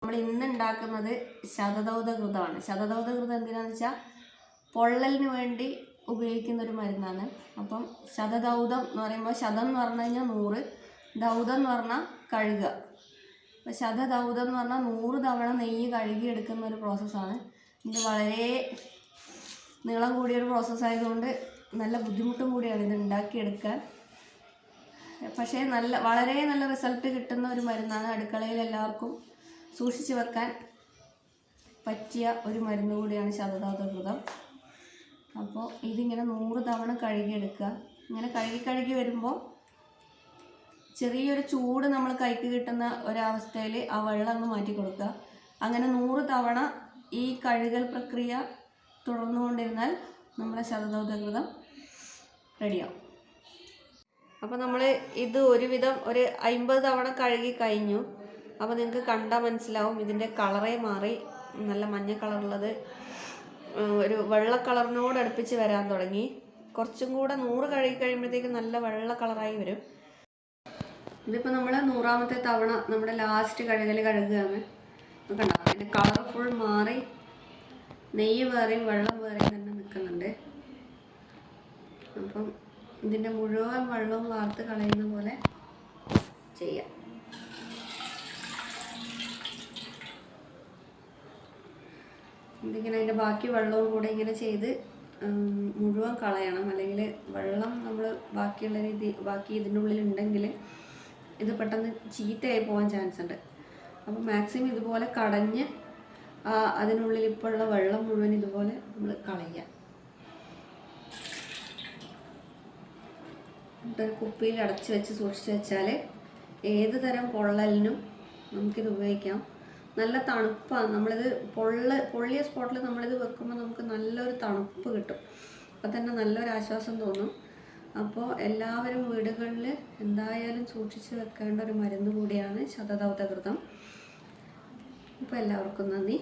നമ്മൾ ഇന്ന് ഉണ്ടാക്കുന്നത് ശതദൗതകൃതമാണ്. ശതദൗതകൃതം എന്തിനാണെന്ന് വെച്ചാൽ പൊള്ളലിന് വേണ്ടി ഉപയോഗിക്കുന്ന ഒരു മരുന്നാണ്. അപ്പം ശതദൗതം എന്ന് പറയുമ്പോൾ ശതം എന്ന് പറഞ്ഞു കഴിഞ്ഞാൽ 100, ദൗതം എന്ന് പറഞ്ഞാൽ കഴുകുക. അപ്പോൾ ശതദൗതം എന്ന് പറഞ്ഞാൽ 100 തവണ നെയ്യ് കഴുകിയെടുക്കുന്ന ഒരു പ്രോസസ്സാണ്. ഇത് വളരെ നീളം കൂടിയൊരു പ്രോസസ്സായതുകൊണ്ട് നല്ല ബുദ്ധിമുട്ടും കൂടിയാണ് ഇത് ഉണ്ടാക്കിയെടുക്കാൻ. പക്ഷേ വളരെ നല്ല റിസൾട്ട് കിട്ടുന്ന ഒരു മരുന്നാണ്. അടുക്കളയിൽ എല്ലാവർക്കും സൂക്ഷിച്ച് വെക്കാൻ പറ്റിയ ഒരു മരുന്ന് കൂടിയാണ് ശതദൗതകൃതം. അപ്പോൾ ഇതിങ്ങനെ 100 തവണ കഴുകിയെടുക്കുക. ഇങ്ങനെ കഴുകി വരുമ്പോൾ ചെറിയൊരു ചൂട് നമ്മൾ കൈക്ക് കിട്ടുന്ന ഒരവസ്ഥയിൽ ആ വെള്ളം അങ്ങ് മാറ്റി കൊടുക്കുക. അങ്ങനെ 100 തവണ ഈ കഴുകൽ പ്രക്രിയ തുടർന്നുകൊണ്ടിരുന്നാൽ നമ്മുടെ ശതദൗതകൃതം റെഡിയാവും. അപ്പോൾ നമ്മൾ ഇത് ഒരുവിധം ഒരു 50 തവണ കഴുകി കഴിഞ്ഞു. അപ്പോൾ നിങ്ങൾക്ക് കണ്ടാൽ മനസ്സിലാവും ഇതിൻ്റെ കളറേ മാറി നല്ല മഞ്ഞ കളറുള്ളത് ഒരു വെള്ള കളറിനോട് അടുപ്പിച്ച് വരാൻ തുടങ്ങി. കുറച്ചും കൂടെ 100 കഴുകി കഴിയുമ്പോഴത്തേക്കും നല്ല വെള്ള കളറായി വരും. ഇതിപ്പോൾ നമ്മൾ 100ാമത്തെ തവണ നമ്മുടെ ലാസ്റ്റ് കഴുകുകയാണ്. കണ്ടോ അതിൻ്റെ കളർ ഫുൾ മാറി നെയ്യ് വേറെയും വെള്ളം വേറെയും തന്നെ നിൽക്കുന്നുണ്ട്. അപ്പം ഇതിൻ്റെ മുഴുവൻ വെള്ളവും വാർത്ത് കളയുന്ന പോലെ ചെയ്യാം. ഇതിങ്ങനെ അതിൻ്റെ ബാക്കി വെള്ളവും കൂടെ ഇങ്ങനെ ചെയ്ത് മുഴുവൻ കളയണം. അല്ലെങ്കിൽ വെള്ളം നമ്മൾ ബാക്കി ഇതിൻ്റെ ഉള്ളിലുണ്ടെങ്കിൽ ഇത് പെട്ടെന്ന് ചീത്തയായി പോകാൻ ചാൻസ് ഉണ്ട്. അപ്പോൾ മാക്സിമം ഇതുപോലെ കടഞ്ഞ് അതിനുള്ളിൽ ഇപ്പോൾ ഉള്ള വെള്ളം മുഴുവൻ ഇതുപോലെ നമ്മൾ കളയുക. എന്നിട്ടൊരു കുപ്പിയിൽ അടച്ച് വെച്ച് സൂക്ഷിച്ച് വെച്ചാൽ ഏത് തരം പൊള്ളലിനും നമുക്കിത് ഉപയോഗിക്കാം. നല്ല തണുപ്പാണ്. നമ്മളിത് പൊള്ളിയ സ്പോട്ടിൽ നമ്മളിത് വെക്കുമ്പോൾ നമുക്ക് നല്ലൊരു തണുപ്പ് കിട്ടും. അപ്പം തന്നെ നല്ലൊരു ആശ്വാസം തോന്നും. അപ്പോൾ എല്ലാവരും വീടുകളിൽ എന്തായാലും സൂക്ഷിച്ച് വെക്കേണ്ട ഒരു മരുന്ന് കൂടിയാണ് ശതദൗതകൃതം. അപ്പോൾ എല്ലാവർക്കും നന്ദി.